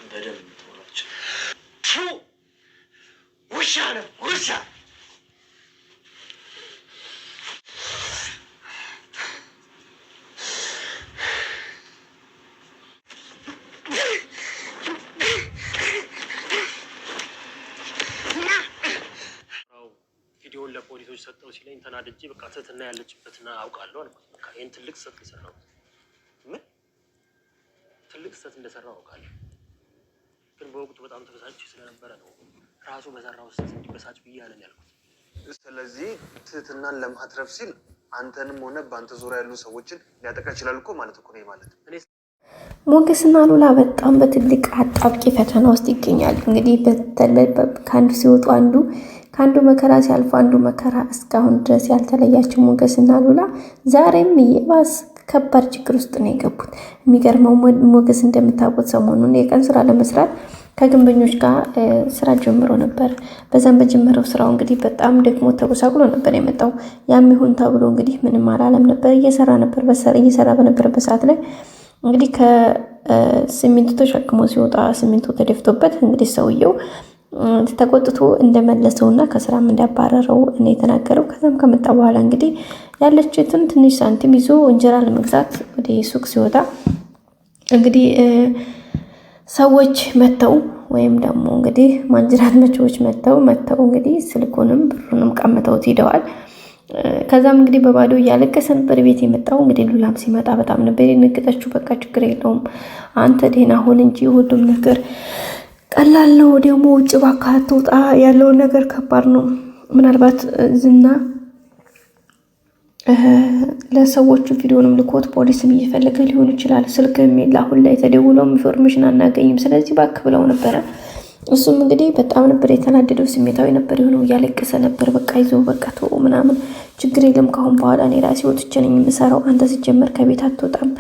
በደንብ ሆናች ውሻ ነው ውሻ ቪዲዮውን ለፖሊሶች ሰጠው ሲለኝ ተናድጄ በቃ ትህትና ያለችበትና አውቃለሁ አልኩት። በቃ ይሄን ትልቅ ስህተት የሰራው ምን ትልቅ ስህተት እንደሰራው አውቃለሁ፣ ግን በወቅቱ በጣም ተበሳጭ ስለነበረ ነው ራሱ በሰራው ስህተት እንዲበሳጭ ብዬ አለን ያልኩት። ስለዚህ ትህትናን ለማትረፍ ሲል አንተንም ሆነ በአንተ ዙሪያ ያሉ ሰዎችን ሊያጠቃ ይችላል እኮ ማለት እኮ ነው ማለት። ሞገስና ሉላ በጣም በትልቅ አጣብቂ ፈተና ውስጥ ይገኛሉ። እንግዲህ ከአንዱ ሲወጡ ከአንዱ መከራ ሲያልፉ አንዱ መከራ እስካሁን ድረስ ያልተለያቸው ሞገስና ሉላ ዛሬም የባስ ከባድ ችግር ውስጥ ነው የገቡት። የሚገርመው ሞገስ እንደምታውቁት ሰሞኑን የቀን ስራ ለመስራት ከግንበኞች ጋር ስራ ጀምሮ ነበር። በዛም በጀመረው ስራው እንግዲህ በጣም ደግሞ ተጎሳቅሎ ነበር የመጣው። ያም ይሁን ተብሎ እንግዲህ ምንም አላለም ነበር፣ እየሰራ በነበረበት ሰዓት ላይ እንግዲህ ከሲሚንቶ ተሸክሞ ሲወጣ ሲሚንቶ ተደፍቶበት እንግዲህ ሰውየው ተቆጥቶ እንደመለሰውና ከስራም እንዳባረረው እኔ የተናገረው። ከዛም ከመጣ በኋላ እንግዲህ ያለችትን ትንሽ ሳንቲም ይዞ እንጀራ ለመግዛት ወደ ሱቅ ሲወጣ እንግዲህ ሰዎች መተው ወይም ደግሞ እንግዲህ ማንጅራት መቼዎች መተው እንግዲህ ስልኩንም ብሩንም ቀምተውት ሄደዋል። ከዛም እንግዲህ በባዶ እያለቀሰ ነበር ቤት የመጣው። እንግዲህ ሉላም ሲመጣ በጣም ነበር የነገጠችው። በቃ ችግር የለውም አንተ ደህና ሁን እንጂ ሁሉም ነገር ቀላል ነው፣ ደግሞ ውጭ እባክህ አትውጣ፣ ያለውን ነገር ከባድ ነው። ምናልባት ዝና ለሰዎቹ ቪዲዮንም ልኮት ፖሊስም እየፈለገ ሊሆን ይችላል። ስልክም የለ አሁን ላይ ተደውሎም ኢንፎርሜሽን አናገኝም፣ ስለዚህ እባክህ ብለው ነበረ። እሱም እንግዲህ በጣም ነበር የተናደደው፣ ስሜታዊ ነበር የሆነው፣ እያለቀሰ ነበር። በቃ ይዞ በቃ ተው ምናምን ችግር የለም ካሁን በኋላ እኔ ራሴ ወጥቼ ነኝ የምሰራው፣ አንተ ሲጀመር ከቤት አትወጣም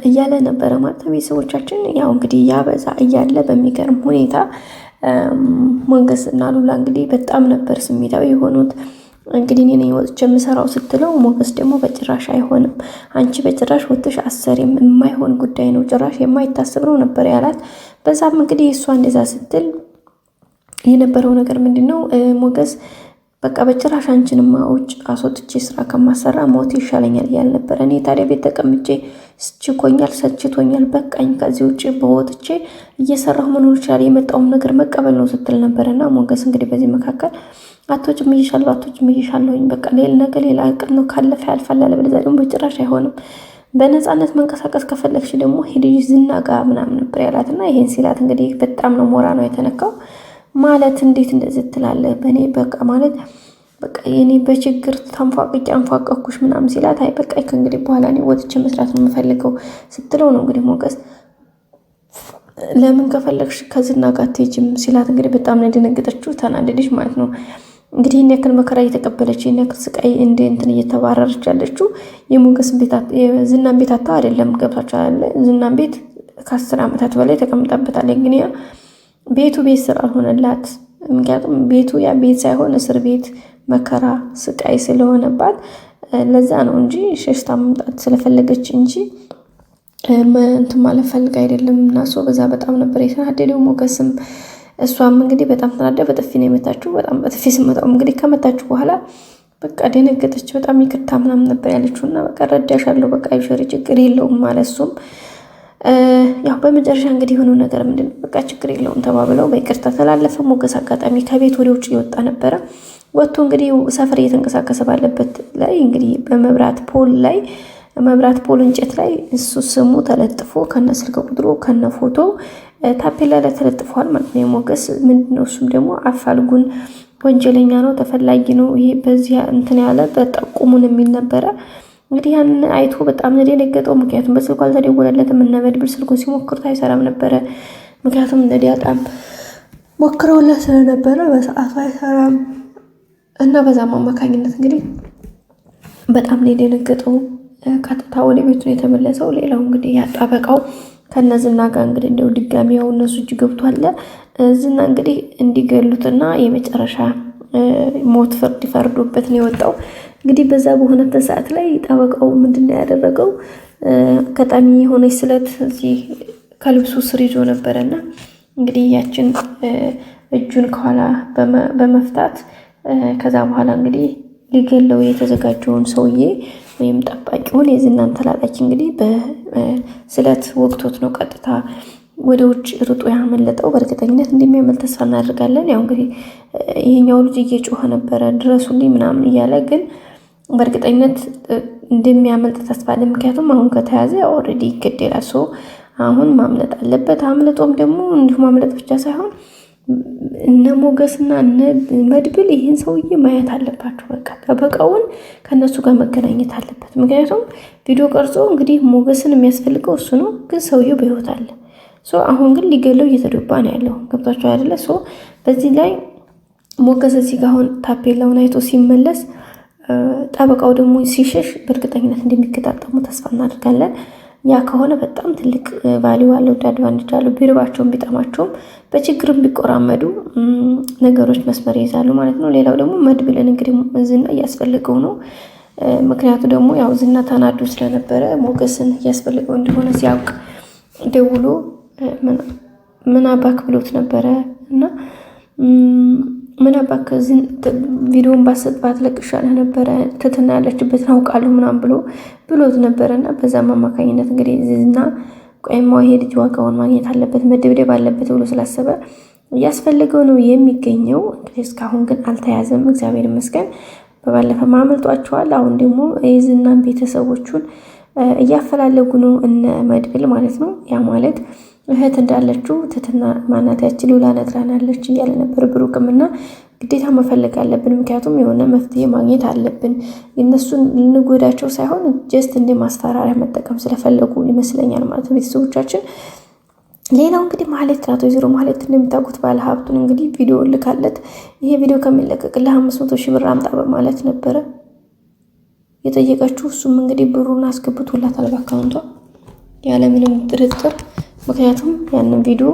እያለ ነበረ ማለት ነው። ቤተሰቦቻችን ያው እንግዲህ ያበዛ እያለ በሚገርም ሁኔታ ሞገስ እና ሉላ እንግዲህ በጣም ነበር ስሜታዊ የሆኑት። እንግዲህ እኔ ነኝ ወጥቼ የምሰራው ስትለው ሞገስ ደግሞ በጭራሽ አይሆንም፣ አንቺ በጭራሽ ወጥሽ አሰሪም የማይሆን ጉዳይ ነው፣ ጭራሽ የማይታሰብ ነው ነበር ያላት። በዛም እንግዲህ እሷ እንደዛ ስትል የነበረው ነገር ምንድነው ሞገስ በቃ በጭራሽ አንቺንማ ውጭ አስወጥቼ ስራ ከማሰራ ሞት ይሻለኛል እያል ነበር። እኔ ታዲያ ቤት ተቀምጬ ስችኮኛል፣ ሰችቶኛል፣ በቃኝ፣ ከዚህ ውጭ በወጥቼ እየሰራሁ መኖር ይችላል፣ የመጣውም ነገር መቀበል ነው ስትል ነበርና ሞገስ እንግዲህ በዚህ መካከል አቶችም እይሻለሁኝ በቃ ሌላ እቅድ ነው፣ ካለፈ ያልፋል፣ አለበለዚያ ደግሞ በጭራሽ አይሆንም፣ በነፃነት መንቀሳቀስ ከፈለግሽ ደግሞ ሄደሽ ዝና ጋር ምናምን ነበር ያላትና ይሄን ሲላት እንግዲህ በጣም ነው ሞራ ነው የተነካው። ማለት እንዴት እንደዚህ ትላለህ? በእኔ በቃ ማለት በቃ የኔ በችግር አንፏቀኩሽ ምናምን ሲላት አይ በቃ ከእንግዲህ በኋላ እኔ ወጥቼ መስራት ነው የምፈልገው ስትለው ነው እንግዲህ ሞገስ ለምን ከፈለግሽ ከዝና ጋር አትሄጂም ሲላት እንግዲህ በጣም ነው የደነገጠችው፣ ተናደደች ማለት ነው። እንግዲህ ይህን ያክል መከራ እየተቀበለች ይህን ያክል ስቃይ እንትን እየተባረረች ያለችው የሞገስ ዝናን ቤት አታ አይደለም። ገብታችኋል? ዝናን ቤት ከ10 ዓመታት በላይ ተቀምጣበታለች። ግን ቤቱ ቤት ስላልሆነላት ምክንያቱም ቤቱ ያ ቤት ሳይሆን እስር ቤት መከራ ስቃይ ስለሆነባት ለዛ ነው እንጂ ሸሽታ መምጣት ስለፈለገች እንጂ እንትን ማለት ፈልጋ አይደለም። እና ሰው በዛ በጣም ነበር የተናደደው ሞገስም እሷም እንግዲህ በጣም ተናዳ በጥፊ ነው የመታችው። በጣም በጥፊ ስመጣው እንግዲህ ከመታችሁ በኋላ በቃ ደነገጠች። በጣም ይቅርታ ምናምን ነበር ያለችውና በቃ ረዳሻለሁ፣ በቃ ይሽሪ ችግር የለውም ማለት እሱም ያው በመጨረሻ እንግዲህ የሆነው ነገር ምንድነው በቃ ችግር የለውም ተባብለው በይቅርታ ተላለፈ። ሞገስ አጋጣሚ ከቤት ወደ ውጭ እየወጣ ነበረ። ወጥቶ እንግዲህ ሰፈር እየተንቀሳቀሰ ባለበት ላይ እንግዲህ በመብራት ፖል እንጨት ላይ እሱ ስሙ ተለጥፎ ከነ ስልክ ቁጥሩ ከነ ፎቶ ታፔላ ላይ ተለጥፏል ማለት ነው። የሞገስ ምንድነው እሱም ደግሞ አፋልጉን፣ ወንጀለኛ ነው፣ ተፈላጊ ነው፣ ይሄ በዚህ እንትን ያለ በጠቁሙን የሚል ነበረ። እንግዲህ ያን አይቶ በጣም የደነገጠው ምክንያቱም በስልኩ አልተደወለለትም እና መድብል ስልኩን ሲሞክሩት አይሰራም ነበረ። ምክንያቱም ዳጣም ሞክረውለት ስለነበረ በሰዓቱ አይሰራም እና በዛም አማካኝነት እንግዲህ በጣም የደነገጠው ቀጥታ ወደ ቤቱ ነው የተመለሰው። ሌላው እንግዲህ ያጣበቃው ከነዝና ጋር እንግዲህ እንደው ድጋሚ ያው እነሱ እጅ ገብቷል። ዝና እንግዲህ እንዲገሉትና የመጨረሻ ሞት ፍርድ ይፈርዱበት ነው የወጣው። እንግዲህ በዛ በሆነበት ሰዓት ላይ ጠበቃው ምንድነው ያደረገው? አጋጣሚ የሆነች ስለት እዚህ ከልብሱ ስር ይዞ ነበረና እንግዲህ ያችን እጁን ከኋላ በመፍታት ከዛ በኋላ እንግዲህ ሊገለው የተዘጋጀውን ሰውዬ ወይም ጠባቂውን የዝናን ተላላኪ እንግዲህ በስለት ወቅቶት ነው ቀጥታ ወደ ውጭ ሩጦ ያመለጠው። በእርግጠኝነት እንደሚያመልጥ ተስፋ እናደርጋለን። ያው እንግዲህ ይሄኛው ልጅ እየጮኸ ነበረ ድረሱልኝ ምናምን እያለ ግን በእርግጠኝነት እንደሚያመልጥ ተስፋ አለ። ምክንያቱም አሁን ከተያዘ ኦልሬዲ ይገደላል። ሶ አሁን ማምለጥ አለበት። አምልጦም ደግሞ እንዲሁ ማምለጥ ብቻ ሳይሆን እነ ሞገስና እነ መድብል ይህን ሰውዬ ማየት አለባቸው። በቃ ጠበቃውን ከእነሱ ጋር መገናኘት አለበት። ምክንያቱም ቪዲዮ ቀርጾ እንግዲህ ሞገስን የሚያስፈልገው እሱ ነው፣ ግን ሰውዬው በህይወት አለ። አሁን ግን ሊገለው እየተደባ ነው ያለው። ገብቷቸው አይደለ? በዚህ ላይ ሞገስ እዚህ ጋር አሁን ታፔላውን አይቶ ሲመለስ ጠበቃው ደግሞ ሲሸሽ በእርግጠኝነት እንደሚገጣጠሙ ተስፋ እናደርጋለን። ያ ከሆነ በጣም ትልቅ ቫሊዩ አለው፣ አድቫንቴጅ አለው። ቢርባቸውም ቢጠማቸውም በችግርም ቢቆራመዱ ነገሮች መስመር ይይዛሉ ማለት ነው። ሌላው ደግሞ መድብልን እንግዲህ ዝና እያስፈልገው ነው። ምክንያቱ ደግሞ ያው ዝና ተናዶ ስለነበረ ሞገስን እያስፈልገው እንደሆነ ሲያውቅ ደውሎ ምን አባክ ብሎት ነበረ እና ምን አባክ ቪዲዮን ባሰጥባት ለቅሻለህ ነበረ ትትና ያለችበትን አውቃለሁ ምናምን ብሎት ነበረ እና በዛም አማካኝነት እንግዲህ ዝና ቆይማ ይሄ ልጅ ዋጋውን ማግኘት አለበት መደብደብ አለበት ብሎ ስላሰበ እያስፈልገው ነው የሚገኘው። እንግዲህ እስካሁን ግን አልተያዘም፣ እግዚአብሔር ይመስገን። በባለፈ ማመልጧቸዋል። አሁን ደግሞ የዝናን ቤተሰቦቹን እያፈላለጉ ነው እነ መድብል ማለት ነው። ያ ማለት እህት እንዳለችው ትትና ማናት ያች ሉላ ነግራናለች እያለ ነበር ብሩክም እና ግዴታ መፈለግ አለብን፣ ምክንያቱም የሆነ መፍትሄ ማግኘት አለብን። እነሱን ልንጎዳቸው ሳይሆን ጀስት እንደ ማስፈራሪያ መጠቀም ስለፈለጉ ይመስለኛል ማለት ነው ቤተሰቦቻችን። ሌላው እንግዲህ ማህሌት ናት። ወይዘሮ ማህሌት እንደሚታውቁት ባለ ሀብቱን እንግዲህ ቪዲዮ ልካለት ይሄ ቪዲዮ ከሚለቀቅልህ 500 ሺህ ብር አምጣ በማለት ነበረ የጠየቀችው። እሱም እንግዲህ ብሩን አስገብቶላታል በአካውንቷ ያለምንም ጥርጥር። ምክንያቱም ያንን ቪዲዮ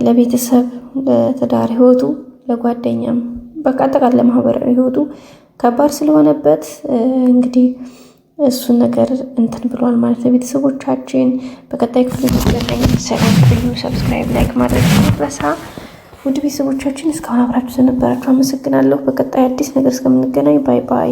ለቤተሰብ፣ ለትዳር ህይወቱ፣ ለጓደኛም በቃ አጠቃላይ ለማህበራዊ ህይወቱ ከባድ ስለሆነበት እንግዲህ እሱን ነገር እንትን ብሏል ማለት ነው። ቤተሰቦቻችን በቀጣይ ክፍል ተገናኝ። ሰብስክራይብ፣ ላይክ ማድረግ ረሳ። ውድ ቤተሰቦቻችን እስካሁን አብራችሁ ስለነበራችሁ አመሰግናለሁ። በቀጣይ አዲስ ነገር እስከምንገናኝ ባይ ባይ።